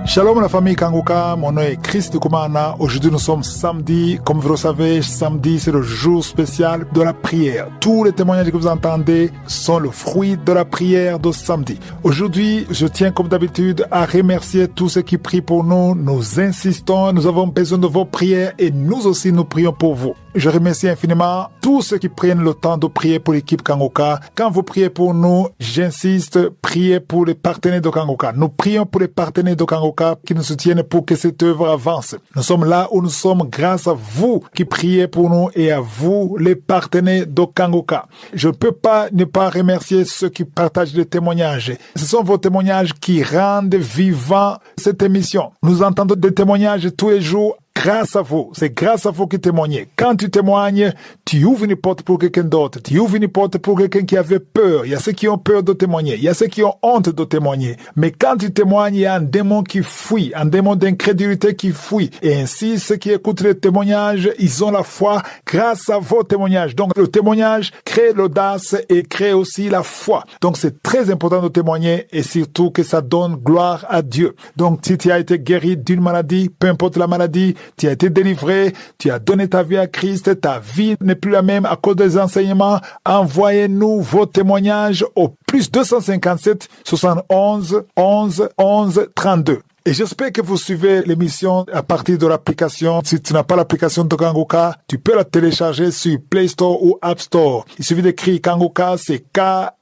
Shalom la famille Kanguka, mon nom est Chris Ndikumana. Aujourd'hui nous sommes samedi, comme vous le savez, samedi c'est le jour spécial de la prière. Tous les témoignages que vous entendez sont le fruit de la prière de samedi. Aujourd'hui, je tiens comme d'habitude à remercier tous ceux qui prient pour nous. Nous insistons, nous avons besoin de vos prières et nous aussi nous prions pour vous. Je remercie infiniment tous ceux qui prennent le temps de prier pour l'équipe Kanguka. Quand vous priez pour nous, j'insiste, priez pour les partenaires de Kanguka. Nous prions pour les partenaires de Kanguka qui nous soutiennent pour que cette œuvre avance. Nous sommes là où nous sommes grâce à vous qui priez pour nous et à vous, les partenaires de Kanguka. Je ne peux pas ne pas remercier ceux qui partagent des témoignages. Ce sont vos témoignages qui rendent vivant cette émission. Nous entendons des témoignages tous les jours. Grâce à vous, c'est grâce à vous qui témoignez. Quand tu témoignes, tu ouvres une porte pour quelqu'un d'autre. Tu ouvres une porte pour quelqu'un qui avait peur. Il y a ceux qui ont peur de témoigner. Il y a ceux qui ont honte de témoigner. Mais quand tu témoignes, il y a un démon qui fuit, un démon d'incrédulité qui fuit. Et ainsi, ceux qui écoutent les témoignages, ils ont la foi grâce à vos témoignages. Donc, le témoignage crée l'audace et crée aussi la foi. Donc, c'est très important de témoigner et surtout que ça donne gloire à Dieu. Donc, si tu as été guéri d'une maladie, peu importe la maladie, tu as été délivré, tu as donné ta vie à Christ, ta vie n'est plus la même à cause des enseignements. Envoyez-nous vos témoignages au plus 257 71 11 11 32. Et j'espère que vous suivez l'émission à partir de l'application. Si tu n'as pas l'application de Kanguka, tu peux la télécharger sur Play Store ou App Store. Il suffit d'écrire Kanguka, c'est K-A-N-G-U-K-A,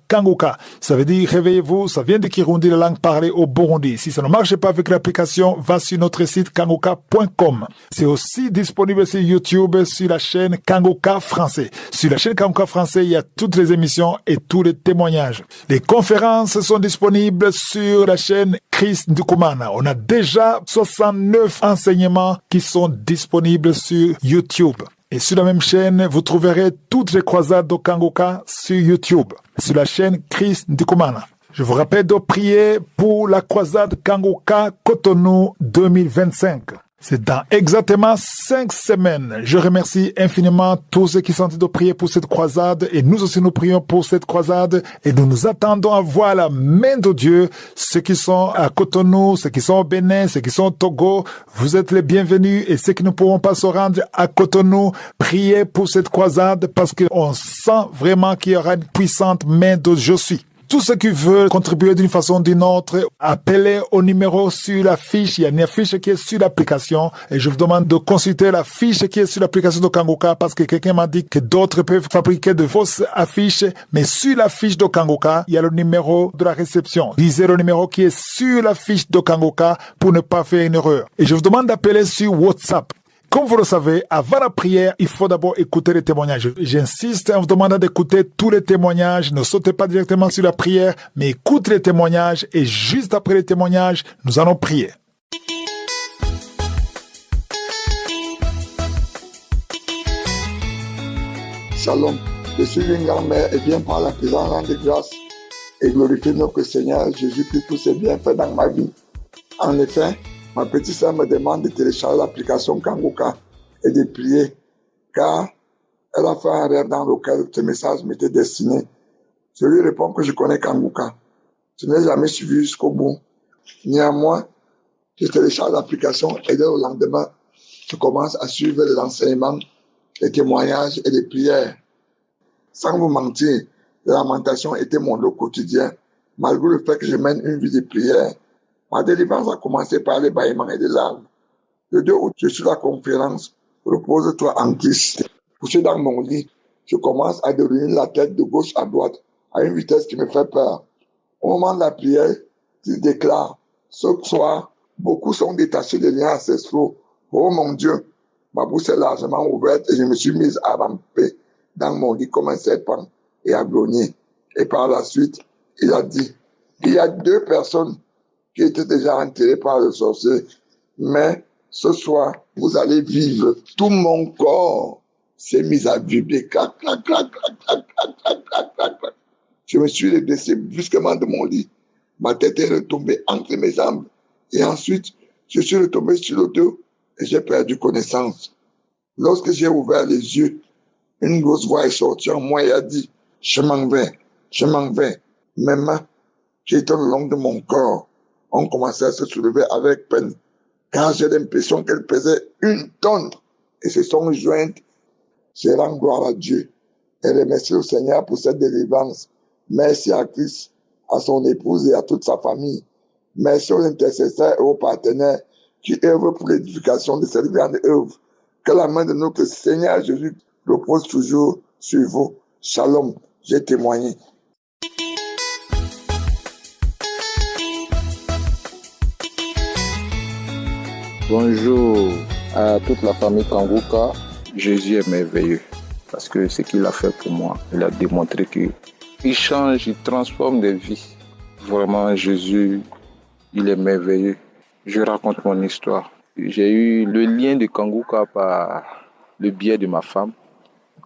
Kanguka. Ça veut dire réveillez-vous, ça vient de Kirundi, la langue parlée au Burundi. Si ça ne marche pas avec l'application, va sur notre site kanguka.com. C'est aussi disponible sur YouTube, sur la chaîne Kanguka Français. Sur la chaîne Kanguka Français, il y a toutes les émissions et tous les témoignages. Les conférences sont disponibles sur la chaîne Chris Ndikumana. On a déjà 69 enseignements qui sont disponibles sur YouTube. Et sur la même chaîne, vous trouverez toutes les croisades de Kanguka sur YouTube, sur la chaîne Chris Ndikumana. Je vous rappelle de prier pour la croisade Kanguka Cotonou 2025. C'est dans exactement 5 semaines. Je remercie infiniment tous ceux qui sont en train de prier pour cette croisade et nous aussi nous prions pour cette croisade et nous nous attendons à voir la main de Dieu. Ceux qui sont à Cotonou, ceux qui sont au Bénin, ceux qui sont au Togo, vous êtes les bienvenus et ceux qui ne pourront pas se rendre à Cotonou, priez pour cette croisade parce qu'on sent vraiment qu'il y aura une puissante main de Je suis. Tous ceux qui veulent contribuer d'une façon ou d'une autre, appelez au numéro sur la fiche. Il y a une fiche qui est sur l'application et je vous demande de consulter la fiche qui est sur l'application de Kanguka parce que quelqu'un m'a dit que d'autres peuvent fabriquer de fausses affiches, mais sur la fiche de Kanguka, il y a le numéro de la réception. Lisez le numéro qui est sur la fiche de Kanguka pour ne pas faire une erreur. Et je vous demande d'appeler sur WhatsApp. Comme vous le savez, avant la prière, il faut d'abord écouter les témoignages. J'insiste en vous demandant d'écouter tous les témoignages. Ne sautez pas directement sur la prière, mais écoutez les témoignages et juste après les témoignages, nous allons prier. Shalom, je suis une grand-mère et viens par la présence rendre grâce et glorifier notre Seigneur Jésus-Christ pour ses bienfaits dans ma vie. En effet, ma petite sœur me demande de télécharger l'application Kanguka et de prier, car elle a fait un rêve dans lequel ce message m'était destiné. Je lui réponds que je connais Kanguka. Je n'ai jamais suivi jusqu'au bout. Néanmoins, je télécharge l'application et dès le lendemain, je commence à suivre les enseignements, les témoignages et les prières. Sans vous mentir, la lamentation était mon lot quotidien, malgré le fait que je mène une vie de prière. Ma délivrance a commencé par les bâillements et les larmes. Le 2 août, je suis à la conférence « Repose-toi en Christ ». Couché dans mon lit, je commence à dérouler la tête de gauche à droite à une vitesse qui me fait peur. Au moment de la prière, je déclare « Ce soir, beaucoup sont détachés des liens ancestraux. Oh mon Dieu !» Ma bouche est largement ouverte et je me suis mise à ramper dans mon lit comme un serpent et à grogner. Et par la suite, il a dit « Il y a 2 personnes qui était déjà enterré par le sorcier. Mais ce soir, vous allez vivre. Tout mon corps s'est mis à vibrer. Clac, clac, clac, clac, clac, clac, clac, clac, clac, clac. Je me suis redressé brusquement de mon lit. Ma tête est retombée entre mes jambes. Et ensuite, je suis retombé sur le dos et j'ai perdu connaissance. Lorsque j'ai ouvert les yeux, une grosse voix est sortie en moi et a dit « Je m'en vais, je m'en vais. Mes mains, J'étais le long de mon corps. On commençait à se soulever avec peine, car j'ai l'impression qu'elle pesait 1 tonne. Et se sont jointes. Je rends gloire à Dieu et remercie au Seigneur pour cette délivrance. Merci à Christ, à son épouse et à toute sa famille. Merci aux intercesseurs et aux partenaires qui œuvrent pour l'édification de cette grande œuvre. Que la main de notre Seigneur Jésus repose toujours sur vous. Shalom, j'ai témoigné. Bonjour à toute la famille Kanguka. Jésus est merveilleux parce que ce qu'il a fait pour moi, il a démontré qu'il change, il transforme des vies. Vraiment, Jésus, il est merveilleux. Je raconte mon histoire. J'ai eu le lien de Kanguka par le biais de ma femme,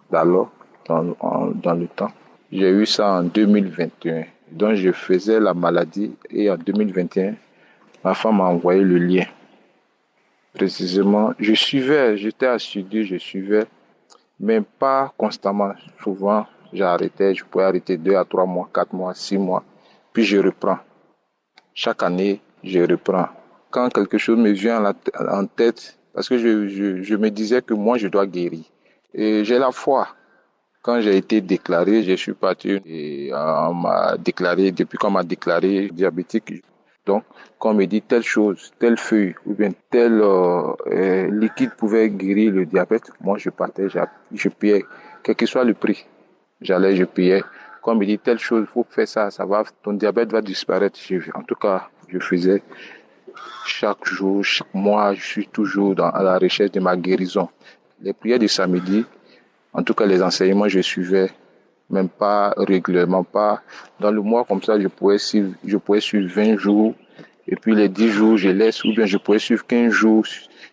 d'alors, dans le temps. J'ai eu ça en 2021. Donc, je faisais la maladie et en 2021, ma femme m'a envoyé le lien. Précisément, j'étais assidu, je suivais, mais pas constamment. Souvent, j'arrêtais, je pouvais arrêter 2 à 3 mois, 4 mois, 6 mois, puis je reprends. Chaque année, je reprends. Quand quelque chose me vient en tête, parce que je me disais que moi, je dois guérir. Et j'ai la foi. Quand j'ai été déclaré, je suis parti et on m'a déclaré, depuis qu'on m'a déclaré diabétique, donc, quand on me dit telle chose, telle feuille ou bien tel liquide pouvait guérir le diabète, moi je partais, je payais, quel que soit le prix. J'allais, je payais. Quand on me dit telle chose, il faut faire ça, ton diabète va disparaître. En tout cas, je faisais chaque jour, chaque mois, je suis toujours à la recherche de ma guérison. Les prières de samedi, en tout cas les enseignements, je suivais. Même pas régulièrement, pas dans le mois comme ça, je pouvais suivre 20 jours, et puis les 10 jours, je laisse, ou bien je pouvais suivre 15 jours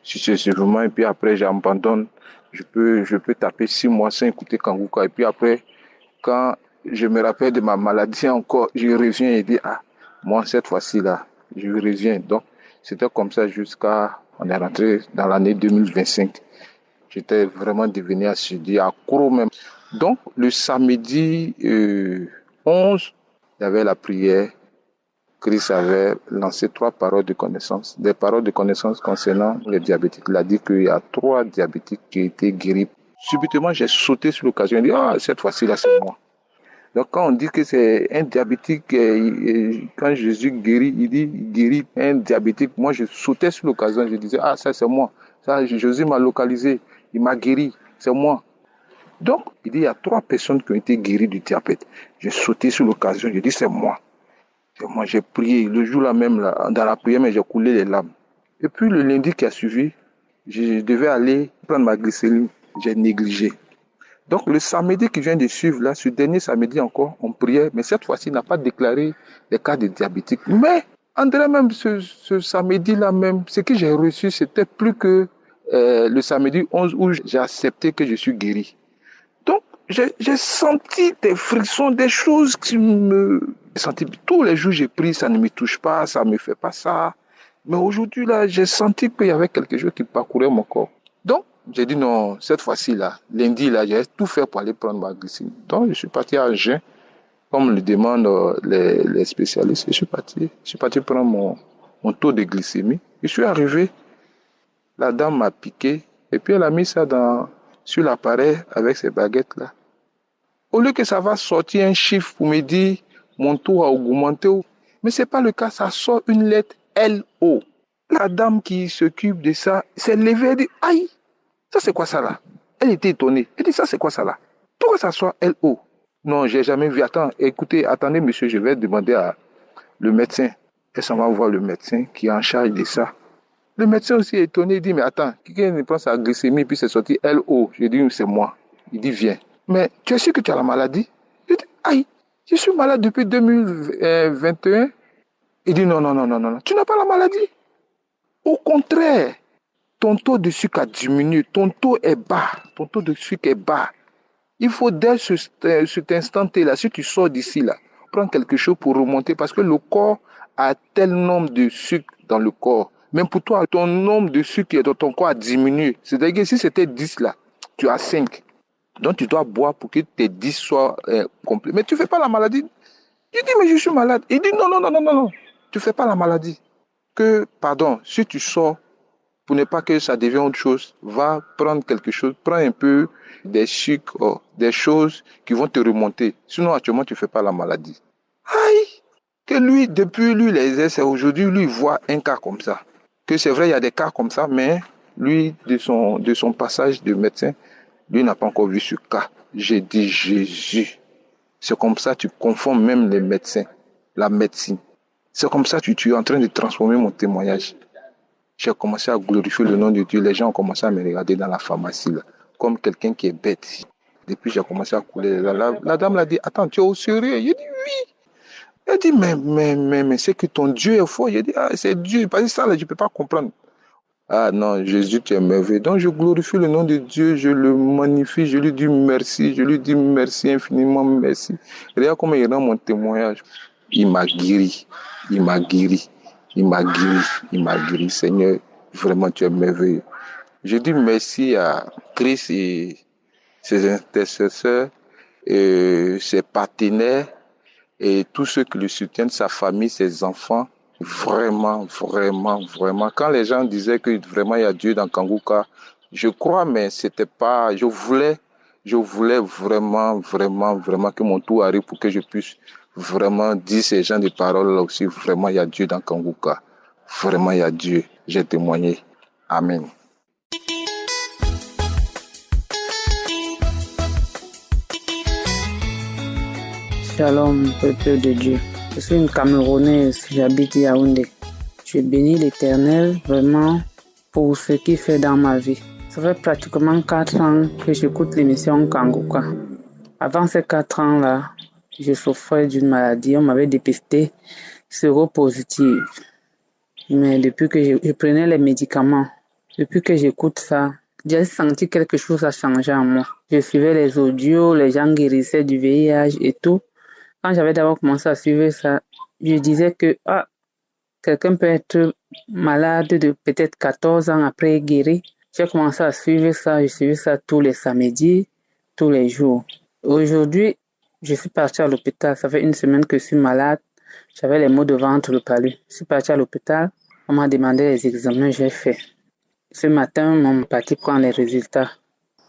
successivement, et puis après, j'abandonne. Je peux taper 6 mois sans écouter Kanguka, et puis après, quand je me rappelle de ma maladie encore, je reviens et dis, moi, cette fois-ci, là, je reviens. Donc, c'était comme ça on est rentré dans l'année 2025. J'étais vraiment devenu assidu, accro même. Donc, le samedi 11, il y avait la prière. Christ avait lancé 3 paroles de connaissance. Des paroles de connaissance concernant les diabétiques. Il a dit qu'il y a 3 diabétiques qui étaient guéris. Subitement, j'ai sauté sur l'occasion. J'ai dit, cette fois-ci, là, c'est moi. Donc, quand on dit que c'est un diabétique, quand Jésus guérit, il dit, il guérit un diabétique. Moi, je sautais sur l'occasion. Je disais, ça, c'est moi. Ça, Jésus m'a localisé. Il m'a guéri. C'est moi. Donc, il dit, il y a 3 personnes qui ont été guéries du diabète. J'ai sauté sur l'occasion, j'ai dit, c'est moi. Et moi, j'ai prié. Le jour-là même, dans la prière, mais j'ai coulé les larmes. Et puis, le lundi qui a suivi, je devais aller prendre ma glycémie. J'ai négligé. Donc, le samedi qui vient de suivre, là, ce dernier samedi encore, on priait, mais cette fois-ci, il n'a pas déclaré les cas de diabétique. Mais, André, même ce samedi-là même, ce que j'ai reçu, c'était plus que le samedi 11 où j'ai accepté que je suis guéri. Donc, j'ai senti des frictions, des choses qui tous les jours j'ai pris, ça ne me touche pas, ça ne me fait pas ça. Mais aujourd'hui, là, j'ai senti qu'il y avait quelque chose qui parcourait mon corps. Donc, j'ai dit non, cette fois-ci, là, lundi, là, j'ai tout fait pour aller prendre ma glycémie. Donc, je suis parti à Agen, comme le demandent les spécialistes. Je suis parti prendre mon taux de glycémie. Je suis arrivé, la dame m'a piqué, et puis elle a mis ça sur l'appareil avec ses baguettes là. Au lieu que ça va sortir un chiffre pour me dire mon taux a augmenté, mais c'est pas le cas, ça sort une lettre LO. La dame qui s'occupe de ça s'est levée et dit aïe, ça c'est quoi ça là? Elle était étonnée. Elle dit ça c'est quoi ça là? Pourquoi ça sort LO? Non, j'ai jamais vu. Attendez monsieur, je vais demander à le médecin. Elle s'en va voir le médecin qui est en charge de ça. Le médecin aussi est étonné, il dit, mais attends, quelqu'un prend sa glycémie, puis c'est sorti LO. Je dis, c'est moi. Il dit, viens. Mais tu es sûr que tu as la maladie? Je dis, aïe, je suis malade depuis 2021. Il dit, non, tu n'as pas la maladie. Au contraire, ton taux de sucre a diminué, ton taux est bas, ton taux de sucre est bas. Il faut dès cet instant-là, si tu sors d'ici, là, prendre quelque chose pour remonter, parce que le corps a tel nombre de sucre dans le corps. Même pour toi, ton nombre de sucre dans ton corps a diminué. C'est-à-dire que si c'était 10 là, tu as 5. Donc tu dois boire pour que tes 10 soient complets. Mais tu ne fais pas la maladie. Je dis, mais je suis malade. Il dit, non, non, non, non, non, non. Tu ne fais pas la maladie. Pardon, si tu sors, pour ne pas que ça devienne autre chose, va prendre quelque chose, prends un peu des sucres, des choses qui vont te remonter. Sinon, actuellement, tu ne fais pas la maladie. Aïe! Que lui, depuis lui, les essais, aujourd'hui, lui, il voit un cas comme ça. Que c'est vrai, il y a des cas comme ça, mais lui, de son passage de médecin, lui n'a pas encore vu ce cas. J'ai dit, Jésus, c'est comme ça que tu confonds même les médecins, la médecine. C'est comme ça que tu es en train de transformer mon témoignage. J'ai commencé à glorifier le nom de Dieu. Les gens ont commencé à me regarder dans la pharmacie, là, comme quelqu'un qui est bête. Depuis, j'ai commencé à couler. La dame l'a dit, attends, tu es au sérieux? J'ai dit, oui. Elle dit, mais c'est que ton Dieu est fort. J'ai dit, ah, c'est Dieu. Parce que ça, là, je ne peux pas comprendre. Ah non, Jésus, tu es merveilleux. Donc, je glorifie le nom de Dieu, je le magnifie, je lui dis merci infiniment, merci. Regarde comment il rend mon témoignage. Il m'a guéri, il m'a guéri, il m'a guéri, il m'a guéri. Seigneur, vraiment, tu es merveilleux. Je dis merci à Christ et ses intercesseurs, et ses partenaires, et tous ceux qui le soutiennent, sa famille, ses enfants. Vraiment, vraiment, vraiment. Quand les gens disaient que vraiment il y a Dieu dans Kanguka, je crois, mais c'était pas. Je voulais vraiment, vraiment, vraiment que mon tour arrive pour que je puisse vraiment dire ces gens de paroles là aussi. Vraiment, il y a Dieu dans Kanguka. Vraiment, il y a Dieu. J'ai témoigné. Amen. Shalom, peuple de Dieu. Je suis une Camerounaise, j'habite Yaoundé. Je bénis l'Éternel vraiment pour ce qu'il fait dans ma vie. Ça fait pratiquement 4 ans que j'écoute l'émission Kanguka. Avant ces 4 ans-là, je souffrais d'une maladie. On m'avait dépisté séropositive. Mais depuis que je prenais les médicaments, depuis que j'écoute ça, j'ai senti quelque chose a changé en moi. Je suivais les audios, les gens guérissaient du VIH et tout. Quand j'avais d'abord commencé à suivre ça, je disais que quelqu'un peut être malade de peut-être 14 ans après guéri. J'ai commencé à suivre ça, je suivais ça tous les samedis, tous les jours. Aujourd'hui, je suis partie à l'hôpital. Ça fait 1 semaine que je suis malade. J'avais les maux de ventre, le palu. Je suis partie à l'hôpital. On m'a demandé les examens, j'ai fait. Ce matin, on est parti prendre les résultats.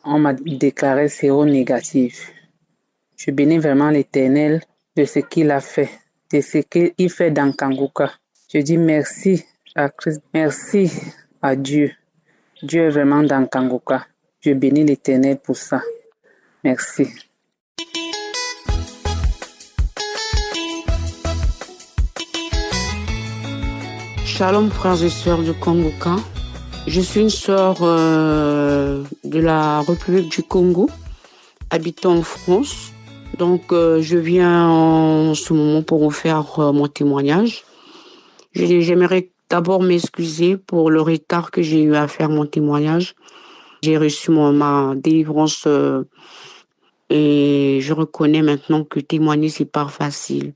On m'a déclaré séronégatif. Je bénis vraiment l'Éternel de ce qu'il a fait, de ce qu'il fait dans Kanguka. Je dis merci à Christ, merci à Dieu. Dieu est vraiment dans Kanguka. Je bénis l'Éternel pour ça. Merci. Shalom frères et sœurs de Kanguka. Je suis une sœur de la République du Congo, habitant en France. Donc, je viens en ce moment pour vous faire mon témoignage. J'aimerais d'abord m'excuser pour le retard que j'ai eu à faire mon témoignage. J'ai reçu ma délivrance et je reconnais maintenant que témoigner, c'est pas facile.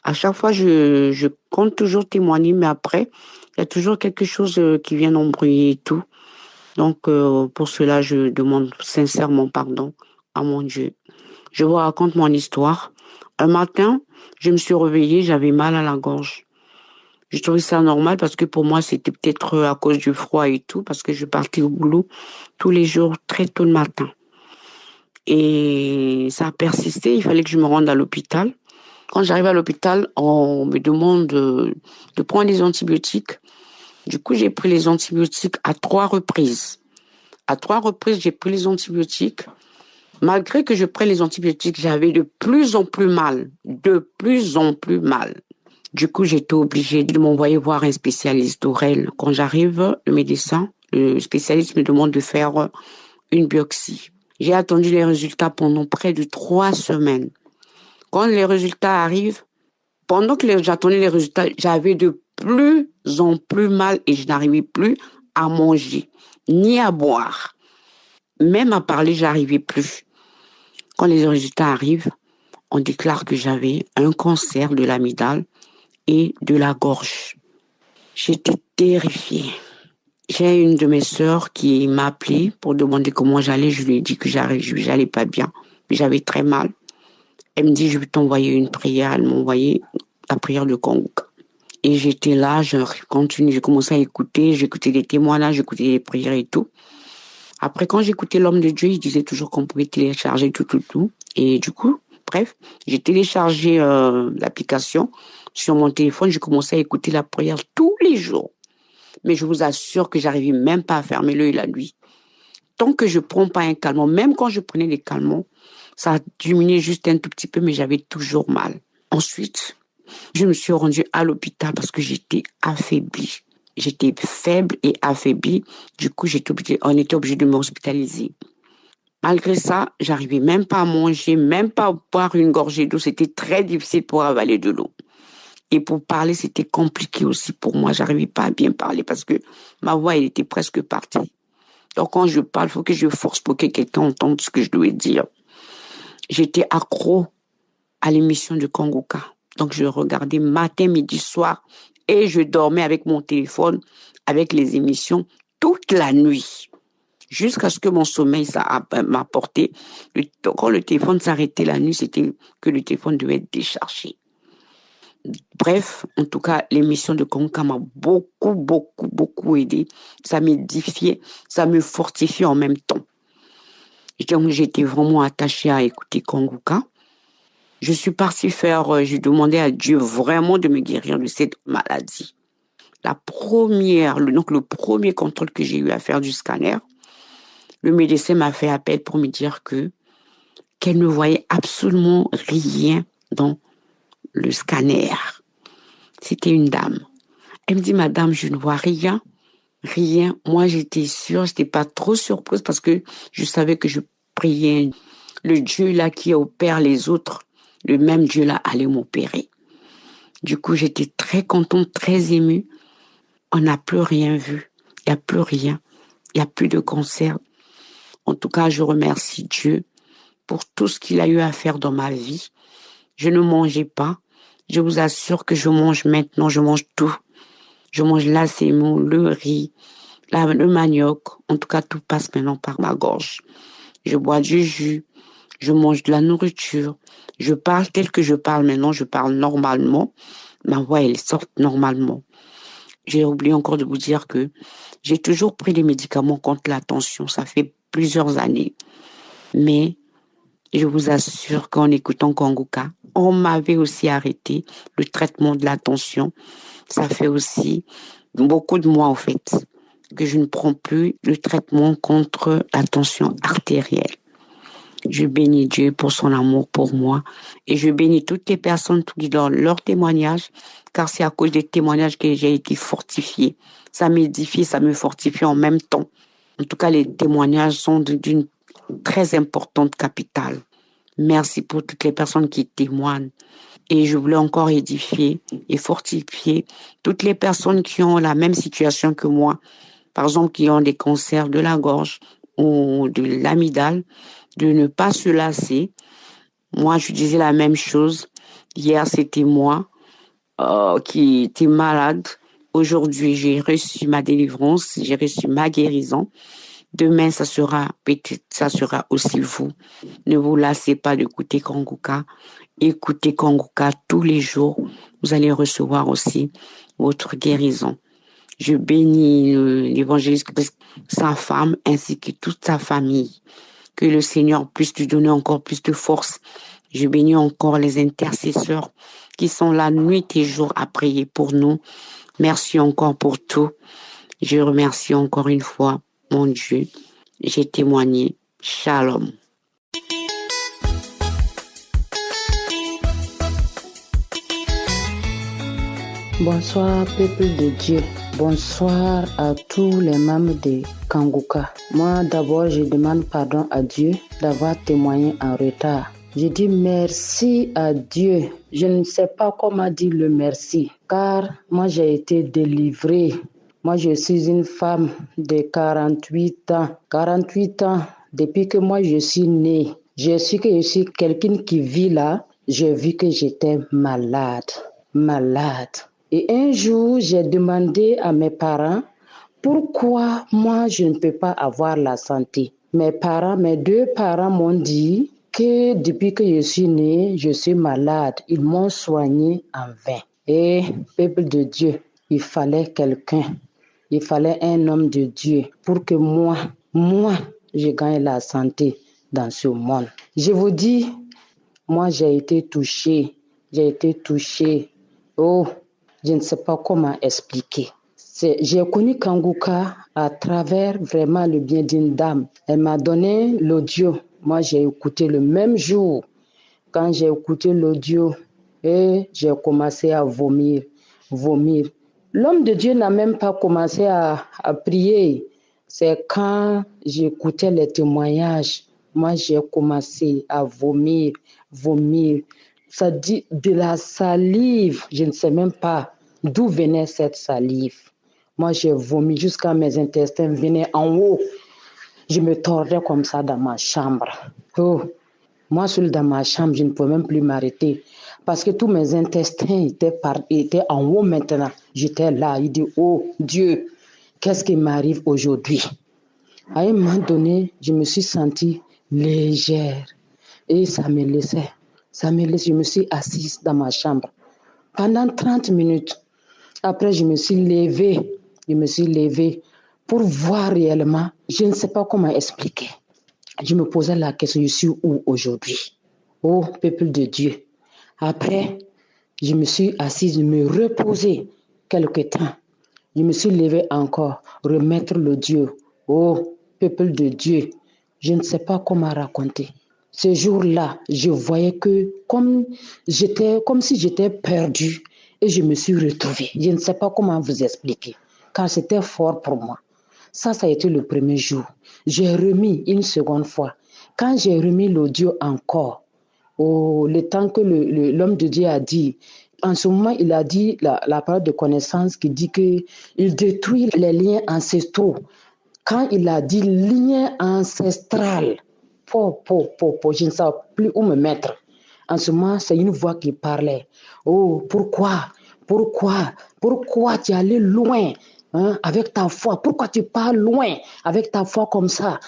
À chaque fois, je compte toujours témoigner, mais après, il y a toujours quelque chose qui vient embrouiller et tout. Donc, pour cela, je demande sincèrement pardon à mon Dieu. Je vous raconte mon histoire. Un matin, je me suis réveillée, j'avais mal à la gorge. Je trouvais ça normal parce que pour moi, c'était peut-être à cause du froid et tout, parce que je partais au boulot tous les jours très tôt le matin. Et ça a persisté, il fallait que je me rende à l'hôpital. Quand j'arrive à l'hôpital, on me demande de prendre des antibiotiques. Du coup, j'ai pris les antibiotiques à 3 reprises. À 3 reprises, j'ai pris les antibiotiques. Malgré que je prenne les antibiotiques, j'avais de plus en plus mal. De plus en plus mal. Du coup, j'étais obligée de m'envoyer voir un spécialiste d'oreille. Quand j'arrive, le spécialiste me demande de faire une biopsie. J'ai attendu les résultats pendant près de 3 semaines. Quand les résultats arrivent, pendant que j'attendais les résultats, j'avais de plus en plus mal et je n'arrivais plus à manger, ni à boire. Même à parler, je n'arrivais plus. Quand les résultats arrivent, on déclare que j'avais un cancer de l'amygdale et de la gorge. J'étais terrifiée. J'ai une de mes sœurs qui m'a appelée pour demander comment j'allais. Je lui ai dit que j'allais pas bien. J'avais très mal. Elle me dit, je vais t'envoyer une prière. Elle m'a envoyé la prière de Kongoka. Et j'étais là, je continue, j'ai commencé à écouter, j'écoutais les témoignages, j'écoutais les prières et tout. Après, quand j'écoutais l'homme de Dieu, il disait toujours qu'on pouvait télécharger tout. Et du coup, bref, j'ai téléchargé l'application sur mon téléphone, j'ai commencé à écouter la prière tous les jours. Mais je vous assure que j'arrivais même pas à fermer l'œil la nuit. Tant que je prends pas un calmant, même quand je prenais les calmants, ça a diminué juste un tout petit peu, mais j'avais toujours mal. Ensuite, je me suis rendue à l'hôpital parce que j'étais affaiblie. J'étais faible et affaiblie. Du coup, on était obligé de m'hospitaliser. Malgré ça, j'arrivais même pas à manger, même pas à boire une gorgée d'eau. C'était très difficile pour avaler de l'eau. Et pour parler, c'était compliqué aussi pour moi. J'arrivais pas à bien parler parce que ma voix, elle était presque partie. Donc, quand je parle, il faut que je force pour que quelqu'un entende ce que je dois dire. J'étais accro à l'émission de Kongoka. Donc, je regardais matin, midi, soir et je dormais avec mon téléphone, avec les émissions toute la nuit. Jusqu'à ce que mon sommeil m'a porté. Quand le téléphone s'arrêtait la nuit, c'était que le téléphone devait être déchargé. Bref, en tout cas, l'émission de Kongoka m'a beaucoup aidé. Ça m'édifiait, ça me fortifiait en même temps. Donc, j'étais vraiment attachée à écouter Kongoka. Je suis partie j'ai demandé à Dieu vraiment de me guérir de cette maladie. Le premier contrôle que j'ai eu à faire du scanner, le médecin m'a fait appel pour me dire qu'elle ne voyait absolument rien dans le scanner. C'était une dame. Elle me dit, madame, je ne vois rien. Moi, j'étais sûre, j'étais pas trop surprise parce que je savais que je priais le Dieu là qui opère les autres. Le même Dieu là allait m'opérer. Du coup, j'étais très contente, très émue. On n'a plus rien vu. Il n'y a plus rien. Il n'y a plus de cancer. En tout cas, je remercie Dieu pour tout ce qu'il a eu à faire dans ma vie. Je ne mangeais pas. Je vous assure que je mange maintenant. Je mange tout. Je mange la sémoule, le riz, le manioc. En tout cas, tout passe maintenant par ma gorge. Je bois du jus. Je mange de la nourriture. Je parle tel que je parle maintenant. Je parle normalement. Ma voix, elle sort normalement. J'ai oublié encore de vous dire que j'ai toujours pris des médicaments contre la tension. Ça fait plusieurs années. Mais je vous assure qu'en écoutant Kongoka, on m'avait aussi arrêté le traitement de la tension. Ça fait aussi beaucoup de mois, en fait, que je ne prends plus le traitement contre la tension artérielle. Je bénis Dieu pour son amour pour moi et je bénis toutes les personnes qui donnent leur témoignage, car c'est à cause des témoignages que j'ai été fortifiée. Ça m'édifie, ça me fortifie en même temps. En tout cas, les témoignages sont d'une très importante capitale. Merci pour toutes les personnes qui témoignent. Et je voulais encore édifier et fortifier toutes les personnes qui ont la même situation que moi. Par exemple, qui ont des cancers de la gorge ou de l'amygdale, de ne pas se lasser. Moi, je disais la même chose. Hier, c'était moi qui était malade. Aujourd'hui, j'ai reçu ma délivrance, j'ai reçu ma guérison. Demain, ça sera aussi vous. Ne vous lassez pas d'écouter Kongoka. Écoutez Kongoka tous les jours. Vous allez recevoir aussi votre guérison. Je bénis l'évangéliste, sa femme, ainsi que toute sa famille. Que le Seigneur puisse lui donner encore plus de force. Je bénis encore les intercesseurs qui sont là nuit et jour à prier pour nous. Merci encore pour tout. Je remercie encore une fois mon Dieu. J'ai témoigné. Shalom. Bonsoir, peuple de Dieu. Bonsoir à tous les membres de Kongoka. Moi, d'abord, je demande pardon à Dieu d'avoir témoigné en retard. Je dis merci à Dieu. Je ne sais pas comment dire le merci, car moi, j'ai été délivrée. Moi, je suis une femme de 48 ans. 48 ans, depuis que moi, je suis née. Je suis quelqu'un qui vit là. J'ai vu que j'étais malade. Et un jour, j'ai demandé à mes parents pourquoi moi, je ne peux pas avoir la santé. Mes deux parents m'ont dit que depuis que je suis née, je suis malade. Ils m'ont soignée en vain. Et peuple de Dieu, il fallait quelqu'un. Il fallait un homme de Dieu pour que moi, je gagne la santé dans ce monde. Je vous dis, moi, j'ai été touchée. Oh, je ne sais pas comment expliquer. J'ai connu Kanguka à travers vraiment le bien d'une dame. Elle m'a donné l'audio. Moi, j'ai écouté le même jour. Quand j'ai écouté l'audio, et j'ai commencé à vomir. L'homme de Dieu n'a même pas commencé à prier. C'est quand j'écoutais les témoignages, moi j'ai commencé à vomir. Ça dit de la salive, je ne sais même pas d'où venait cette salive. Moi j'ai vomi jusqu'à mes intestins venaient en haut. Je me tordais comme ça dans ma chambre. Oh, moi seul dans ma chambre, je ne pouvais même plus m'arrêter. Parce que tous mes intestins étaient en haut maintenant. J'étais là, il dit, oh Dieu, qu'est-ce qui m'arrive aujourd'hui? À un moment donné, je me suis sentie légère. Et ça me laissait. Je me suis assise dans ma chambre. Pendant 30 minutes. Après, je me suis levée pour voir réellement. Je ne sais pas comment expliquer. Je me posais la question, je suis où aujourd'hui? Oh, peuple de Dieu. Après, je me suis assise, me reposer quelque temps. Je me suis levée encore, remettre le Dieu. Oh, peuple de Dieu, je ne sais pas comment raconter. Ce jour-là, je voyais que comme si j'étais perdue et je me suis retrouvée. Je ne sais pas comment vous expliquer, car c'était fort pour moi. Ça a été le premier jour. J'ai remis une seconde fois. Quand j'ai remis l'audio encore, le temps que l'homme de Dieu a dit, en ce moment, il a dit la parole de connaissance qui dit qu'il détruit les liens ancestraux. Quand il a dit lien ancestral, je ne sais plus où me mettre. En ce moment, c'est une voix qui parlait. Oh, pourquoi tu es allé loin? Avec ta foi, pourquoi tu pars loin avec ta foi comme ça,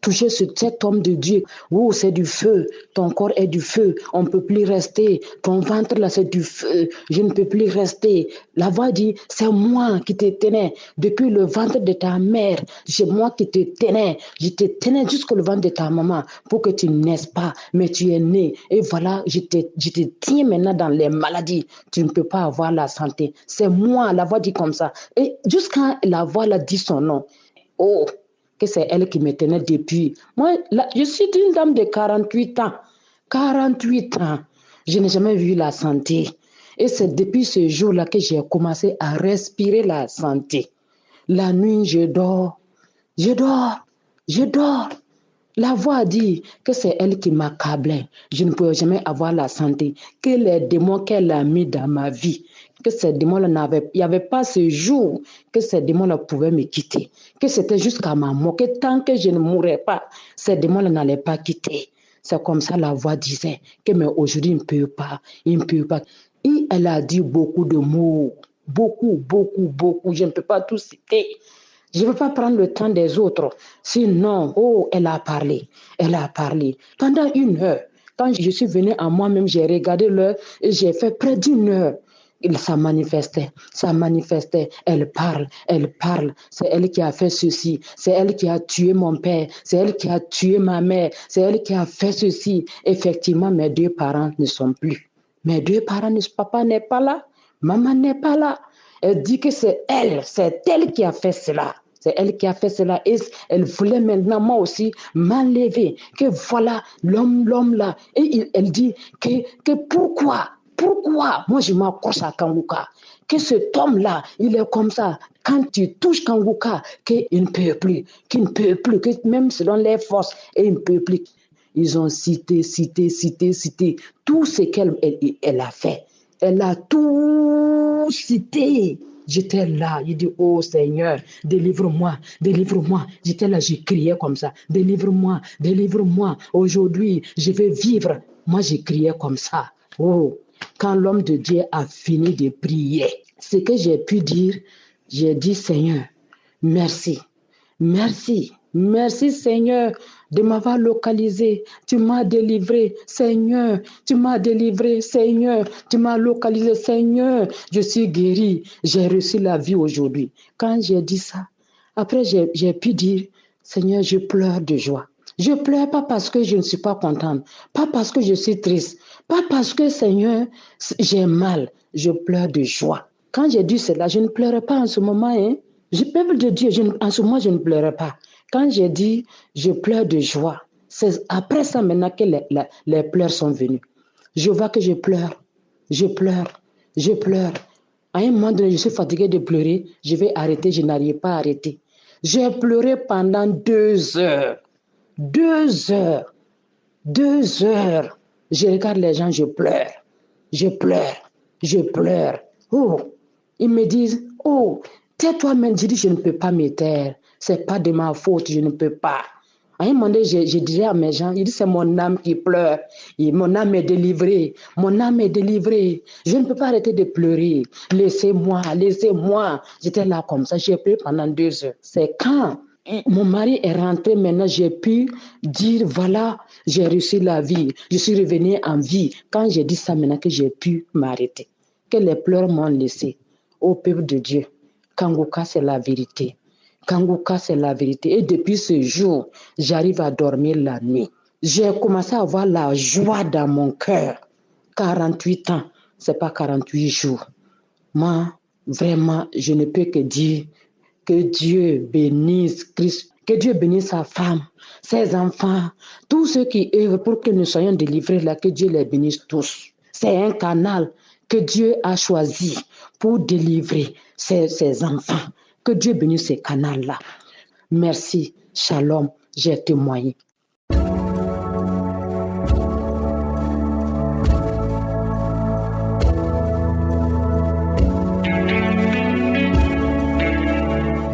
toucher cet homme de Dieu? Oh, c'est du feu, ton corps est du feu, on ne peut plus rester, ton ventre là c'est du feu, je ne peux plus rester. La voix dit, c'est moi qui te tenais depuis le ventre de ta mère, c'est moi qui te tenais, je te tenais jusqu'au ventre de ta maman pour que tu ne naisses pas, mais tu es né, et voilà, je te tiens maintenant dans les maladies, tu ne peux pas avoir la santé, c'est moi, la voix dit comme ça, et jusqu'à la voix là dit son nom. Oh, que c'est elle qui me tenait depuis. Moi, je suis une dame de 48 ans. 48 ans. Je n'ai jamais vu la santé. Et c'est depuis ce jour-là que j'ai commencé à respirer la santé. La nuit, je dors. La voix dit que c'est elle qui m'accablait. Je ne pouvais jamais avoir la santé. Que les démons qu'elle a mis dans ma vie, que ces démons-là il n'y avait pas ce jour que ces démons-là pouvaient me quitter. Que c'était jusqu'à ma mort. Que tant que je ne mourrais pas, ces démons-là n'allaient pas quitter. C'est comme ça la voix disait que mais aujourd'hui il ne peut pas. Et elle a dit beaucoup de mots. Beaucoup. Je ne peux pas tout citer. Je ne veux pas prendre le temps des autres. Sinon, elle a parlé. Pendant 1 heure, quand je suis venue à moi-même, j'ai regardé l'heure et j'ai fait près d'1 heure. Ça manifestait. Elle parle. C'est elle qui a fait ceci. C'est elle qui a tué mon père. C'est elle qui a tué ma mère. C'est elle qui a fait ceci. Effectivement, mes 2 parents ne sont plus. Papa n'est pas là. Maman n'est pas là. Elle dit que c'est elle qui a fait cela. C'est elle qui a fait cela et elle voulait maintenant moi aussi m'enlever. Que voilà l'homme là. Et elle dit que pourquoi moi je m'accroche à Kanguka. Que cet homme là, il est comme ça. Quand tu touches Kanguka, qu'il ne peut plus, que même selon les forces, il ne peut plus. Ils ont cité tout ce qu'elle a fait. Elle a tout cité. J'étais là, il dit, oh Seigneur, délivre-moi. J'étais là, j'ai crié comme ça, délivre-moi. Aujourd'hui, je vais vivre. Moi, j'ai crié comme ça. Oh, quand l'homme de Dieu a fini de prier, ce que j'ai pu dire, j'ai dit, Seigneur, merci. Merci Seigneur de m'avoir localisé. Tu m'as délivré, Seigneur. Tu m'as délivré, Seigneur. Tu m'as localisé, Seigneur. Je suis guéri. J'ai reçu la vie aujourd'hui. Quand j'ai dit ça, après j'ai pu dire, Seigneur, je pleure de joie. Je pleure pas parce que je ne suis pas contente, pas parce que je suis triste, pas parce que, Seigneur, j'ai mal. Je pleure de joie. Quand j'ai dit cela, je ne pleurais pas en ce moment. Peuple de Dieu, en ce moment, je ne pleurais pas. Quand j'ai dit, je pleure de joie, c'est après ça maintenant que les pleurs sont venus. Je vois que je pleure. À un moment donné, je suis fatiguée de pleurer. Je vais arrêter, je n'arrive pas à arrêter. J'ai pleuré pendant 2 heures. 2 heures. Je regarde les gens, je pleure. Oh, ils me disent, oh, tais-toi, mais je dis, je ne peux pas me taire. C'est pas de ma faute, je ne peux pas. À un moment donné, je dirais à mes gens, il dit, c'est mon âme qui pleure. Mon âme est délivrée. Je ne peux pas arrêter de pleurer. Laissez-moi. J'étais là comme ça, j'ai pleuré pendant 2 heures. C'est quand mon mari est rentré, maintenant j'ai pu dire, voilà, j'ai reçu la vie. Je suis revenue en vie. Quand j'ai dit ça, maintenant que j'ai pu m'arrêter. Que les pleurs m'ont laissé. Ô peuple de Dieu, Kanguka, c'est la vérité. Et depuis ce jour, j'arrive à dormir la nuit. J'ai commencé à avoir la joie dans mon cœur. 48 ans, c'est pas 48 jours. Moi, vraiment, je ne peux que dire que Dieu bénisse Christ, que Dieu bénisse sa femme, ses enfants, tous ceux qui œuvrent pour que nous soyons délivrés là, que Dieu les bénisse tous. C'est un canal que Dieu a choisi pour délivrer ses enfants. Que Dieu bénisse ces canaux-là. Merci. Shalom. J'ai témoigné.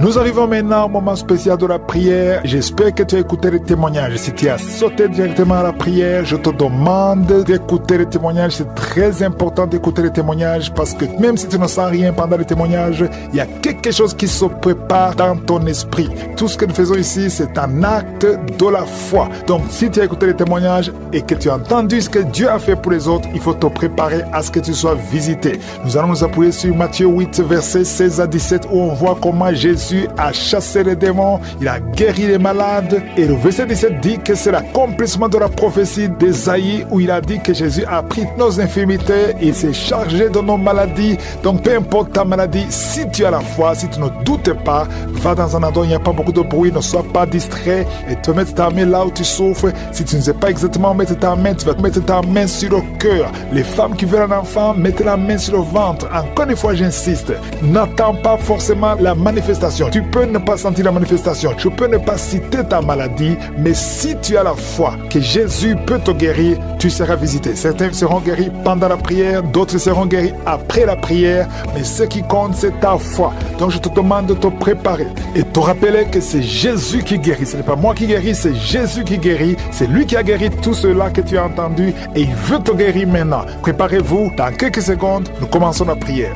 Nous arrivons maintenant au moment spécial de la prière. J'espère que tu as écouté les témoignages. Si tu as sauté directement à la prière, je te demande d'écouter les témoignages. C'est très important d'écouter les témoignages parce que même si tu ne sens rien pendant les témoignages, il y a quelque chose qui se prépare dans ton esprit. Tout ce que nous faisons ici, c'est un acte de la foi. Donc, si tu as écouté les témoignages et que tu as entendu ce que Dieu a fait pour les autres, il faut te préparer à ce que tu sois visité. Nous allons nous appuyer sur Matthieu 8, versets 16 à 17, où on voit comment Jésus a chassé les démons, il a guéri les malades. Et le verset 17 dit que c'est l'accomplissement de la prophétie d'Ésaïe où il a dit que Jésus a pris nos infirmités et s'est chargé de nos maladies. Donc peu importe ta maladie, si tu as la foi, si tu ne doutes pas, va dans un endroit où il n'y a pas beaucoup de bruit, ne sois pas distrait et te mettre ta main là où tu souffres. Si tu ne sais pas exactement mettre ta main, tu vas mettre ta main sur le cœur. Les femmes qui veulent un enfant, mettez la main sur le ventre. Encore une fois, j'insiste, n'attends pas forcément la manifestation. Tu peux ne pas sentir la manifestation. Je peux ne pas citer ta maladie, mais si tu as la foi que Jésus peut te guérir, tu seras visité. Certains seront guéris pendant la prière, d'autres seront guéris après la prière, mais ce qui compte, c'est ta foi. Donc je te demande de te préparer et te rappeler que c'est Jésus qui guérit. Ce n'est pas moi qui guéris, c'est Jésus qui guérit. C'est lui qui a guéri tout cela que tu as entendu et il veut te guérir maintenant. Préparez-vous, dans quelques secondes, nous commençons la prière.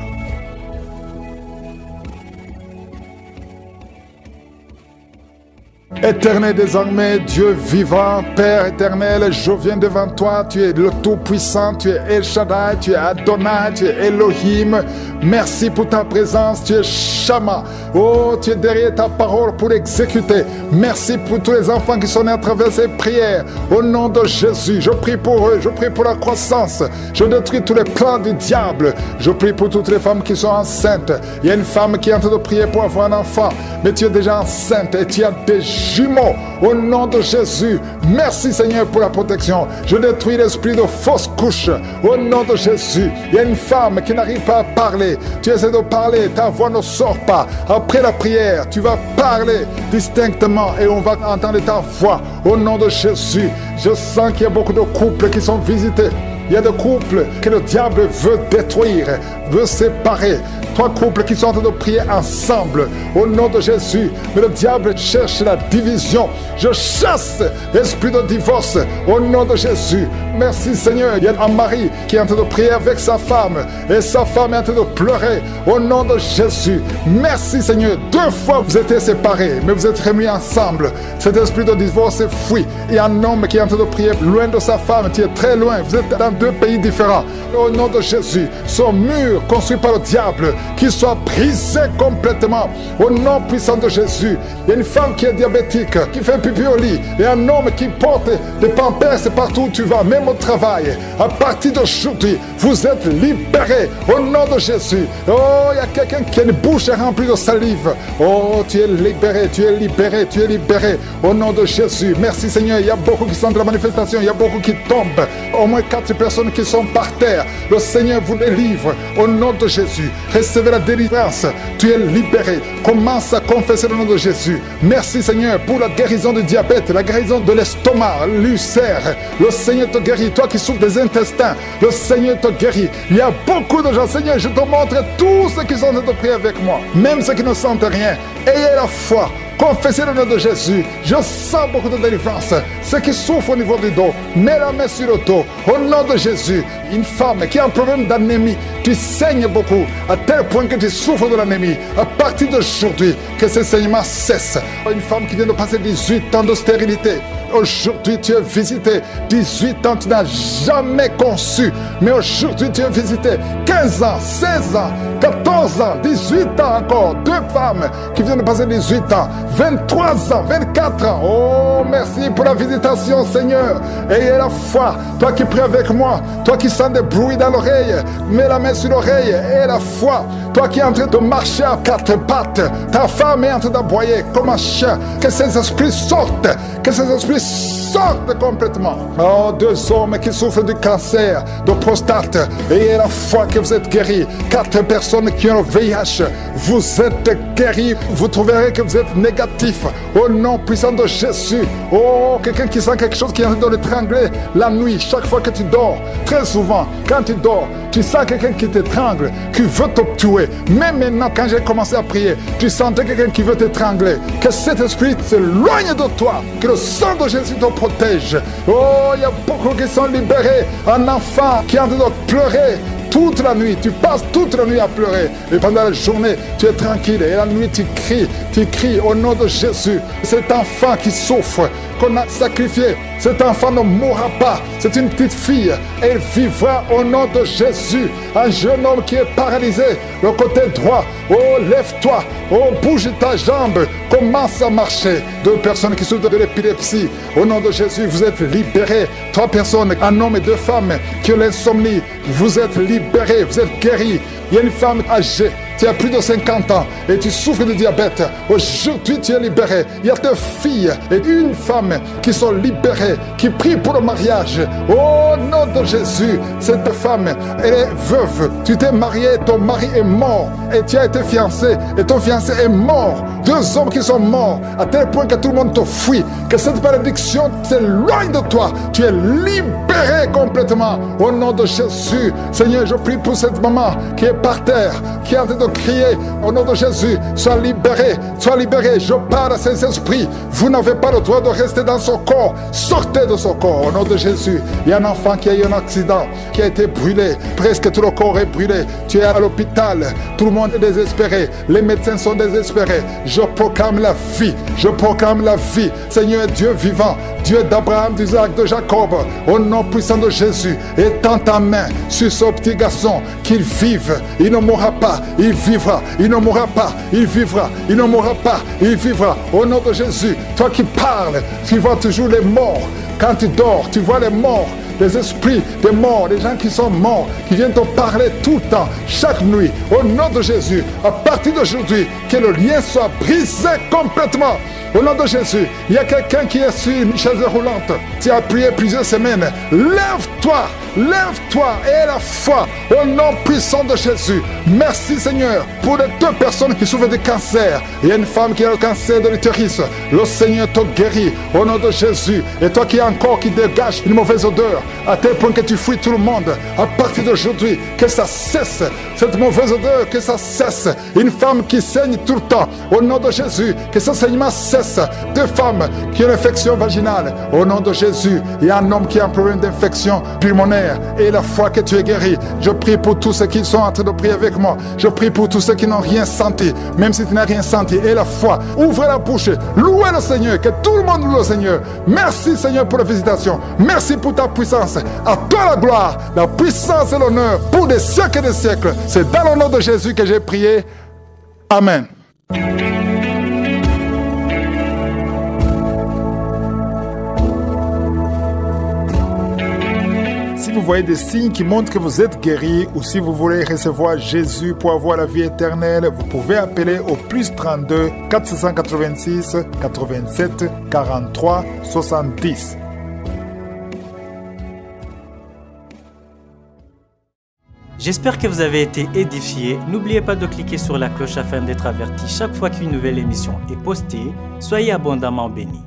Éternel désormais, Dieu vivant, Père éternel, je viens devant toi, tu es le Tout-Puissant, tu es El Shaddai, tu es Adonai, tu es Elohim. Merci pour ta présence, tu es Shama. Oh, tu es derrière ta parole pour l'exécuter. Merci pour tous les enfants qui sont nés à travers ces prières. Au nom de Jésus, je prie pour eux, je prie pour la croissance. Je détruis tous les plans du diable. Je prie pour toutes les femmes qui sont enceintes. Il y a une femme qui est en train de prier pour avoir un enfant, mais tu es déjà enceinte et tu as des jumeaux. Au nom de Jésus, merci Seigneur pour la protection. Je détruis l'esprit de fausse couche. Au nom de Jésus, il y a une femme qui n'arrive pas à parler. Tu essaies de parler, ta voix ne sort pas. Après la prière, tu vas parler distinctement et on va entendre ta voix. Au nom de Jésus, je sens qu'il y a beaucoup de couples qui sont visités. Il y a des couples que le diable veut détruire, veut séparer. 3 couples qui sont en train de prier ensemble au nom de Jésus. Mais le diable cherche la division. Je chasse l'esprit de divorce au nom de Jésus. Merci Seigneur. Il y a un mari qui est en train de prier avec sa femme et sa femme est en train de pleurer au nom de Jésus. Merci Seigneur. 2 fois vous étiez séparés, mais vous êtes remis ensemble. Cet esprit de divorce est fui. Il y a un homme qui est en train de prier loin de sa femme, qui est très loin. Vous êtes dans 2 pays différents. Au nom de Jésus, son mur construit par le diable, qu'il soit brisé complètement. Au nom puissant de Jésus, il y a une femme qui est diabétique, qui fait pipi au lit, et un homme qui porte des pampers partout où tu vas, même au travail. À partir d'aujourd'hui, vous êtes libérés au nom de Jésus. Oh, il y a quelqu'un qui a une bouche remplie de salive. Oh, tu es libéré, tu es libéré, tu es libéré au nom de Jésus. Merci Seigneur. Il y a beaucoup qui sont de la manifestation, il y a beaucoup qui tombent. Au moins 4 personnes qui sont par terre. Le Seigneur vous les livre au nom de Jésus. Recevez la délivrance. Tu es libéré. Commence à confesser le nom de Jésus. Merci Seigneur pour la guérison du diabète, la guérison de l'estomac, l'ulcère. Le Seigneur te guérit. Toi qui souffres des intestins, le Seigneur te guérit. Il y a beaucoup de gens. Seigneur, je te montre tous ceux qui sont en train de prier avec moi, même ceux qui ne sentent rien. Ayez la foi. Confessez le nom de Jésus. Je sens beaucoup de délivrance. Ceux qui souffrent au niveau du dos, mets la main sur le dos. Au nom de Jésus, une femme qui a un problème d'anémie, tu saignes beaucoup, à tel point que tu souffres de l'anémie. À partir d'aujourd'hui, que ce saignement cesse. Une femme qui vient de passer 18 ans de stérilité. Aujourd'hui, tu es visité. 18 ans, tu n'as jamais conçu. Mais aujourd'hui, tu es visité. 15 ans, 16 ans, 14 ans, 18 ans encore. 2 femmes qui viennent de passer 18 ans. 23 ans, 24 ans. Oh, merci pour la visitation, Seigneur. Ayez la foi. Toi qui pries avec moi, toi qui sens des bruits dans l'oreille, mets la main sur l'oreille. Ayez la foi. Toi qui es en train de marcher à 4 pattes, ta femme est en train d'aboyer comme un chien. Que ces esprits sortent. Que ces esprits sortent complètement. Oh, 2 hommes qui souffrent du cancer de prostate. Ayez la foi que vous êtes guéris. 4 personnes qui ont le VIH. Vous êtes guéris. Vous trouverez que vous êtes négatif. Au nom puissant de Jésus. Oh, quelqu'un qui sent quelque chose qui est en train de l'étrangler la nuit, chaque fois que tu dors. Très souvent, quand tu dors, tu sens quelqu'un qui t'étrangle, qui veut te tuer. Même maintenant, quand j'ai commencé à prier, tu sentais quelqu'un qui veut t'étrangler. Que cet esprit s'éloigne de toi. Que le sang de Jésus te protège. Oh, il y a beaucoup qui sont libérés. Un enfant qui est en train de pleurer toute la nuit, tu passes toute la nuit à pleurer. Et pendant la journée, tu es tranquille. Et la nuit, tu cries au nom de Jésus. Cet enfant qui souffre, qu'on a sacrifié, cet enfant ne mourra pas. C'est une petite fille. Elle vivra au nom de Jésus. Un jeune homme qui est paralysé, le côté droit. Oh, lève-toi. Oh, bouge ta jambe. Commence à marcher. 2 personnes qui souffrent de l'épilepsie. Au nom de Jésus, vous êtes libérés. 3 personnes, un homme et 2 femmes qui ont l'insomnie. Vous êtes libérés, vous êtes guéris. Il y a une femme âgée, tu as plus de 50 ans et tu souffres de diabète. Aujourd'hui, tu es libéré. Il y a 2 filles et une femme qui sont libérées, qui prient pour le mariage. Au nom de Jésus, cette femme, elle est veuve. Tu t'es marié, ton mari est mort et tu as été fiancé et ton fiancé est mort. 2 hommes qui sont morts à tel point que tout le monde te fuit. Que cette malédiction s'éloigne de toi. Tu es libéré complètement. Au nom de Jésus, Seigneur, je prie pour cette maman qui est par terre, qui est en train de crier au nom de Jésus, sois libéré, sois libéré. Je parle à ces esprits. Vous n'avez pas le droit de rester dans son corps. Sortez de son corps au nom de Jésus. Il y a un enfant qui a eu un accident, qui a été brûlé. Presque tout le corps est brûlé. Tu es à l'hôpital. Tout le monde est désespéré. Les médecins sont désespérés. Je proclame la vie. Je proclame la vie. Seigneur Dieu vivant, Dieu d'Abraham, d'Isaac, de Jacob, au nom puissant de Jésus, étends ta main sur ce petit garçon, qu'il vive. Il ne mourra pas. Il vivra. Il ne mourra pas. Il vivra. Il ne mourra pas. Il vivra. Au nom de Jésus, toi qui parles, tu vois toujours les morts. Quand tu dors, tu vois les morts. Les esprits des morts, les gens qui sont morts, qui viennent te parler tout le temps, chaque nuit, au nom de Jésus, à partir d'aujourd'hui, que le lien soit brisé complètement. Au nom de Jésus, il y a quelqu'un qui est sur une chaise roulante. Tu as prié plusieurs semaines. Lève-toi, lève-toi et la foi au nom puissant de Jésus. Merci Seigneur pour les 2 personnes qui souffrent de cancer. Il y a une femme qui a le cancer de l'utérus. Le Seigneur te guérit au nom de Jésus. Et toi qui es encore qui dégage une mauvaise odeur, à tel point que tu fuis tout le monde. À partir d'aujourd'hui, que ça cesse, cette mauvaise odeur, que ça cesse. Une femme qui saigne tout le temps, au nom de Jésus, que ce saignement cesse. Deux femmes qui ont une infection vaginale, au nom de Jésus. Et un homme qui a un problème d'infection pulmonaire. Et la foi que tu es guéri, je prie pour tous ceux qui sont en train de prier avec moi. Je prie pour tous ceux qui n'ont rien senti, même si tu n'as rien senti. Et la foi, ouvrez la bouche, louez le Seigneur, que tout le monde loue le Seigneur. Merci Seigneur pour la visitation. Merci pour ta puissance. À toi la gloire, la puissance et l'honneur pour des siècles et des siècles. C'est dans le nom de Jésus que j'ai prié. Amen. Si vous voyez des signes qui montrent que vous êtes guéri ou si vous voulez recevoir Jésus pour avoir la vie éternelle, vous pouvez appeler au plus 32 486 87 43 70. J'espère que vous avez été édifiés. N'oubliez pas de cliquer sur la cloche afin d'être averti chaque fois qu'une nouvelle émission est postée. Soyez abondamment bénis.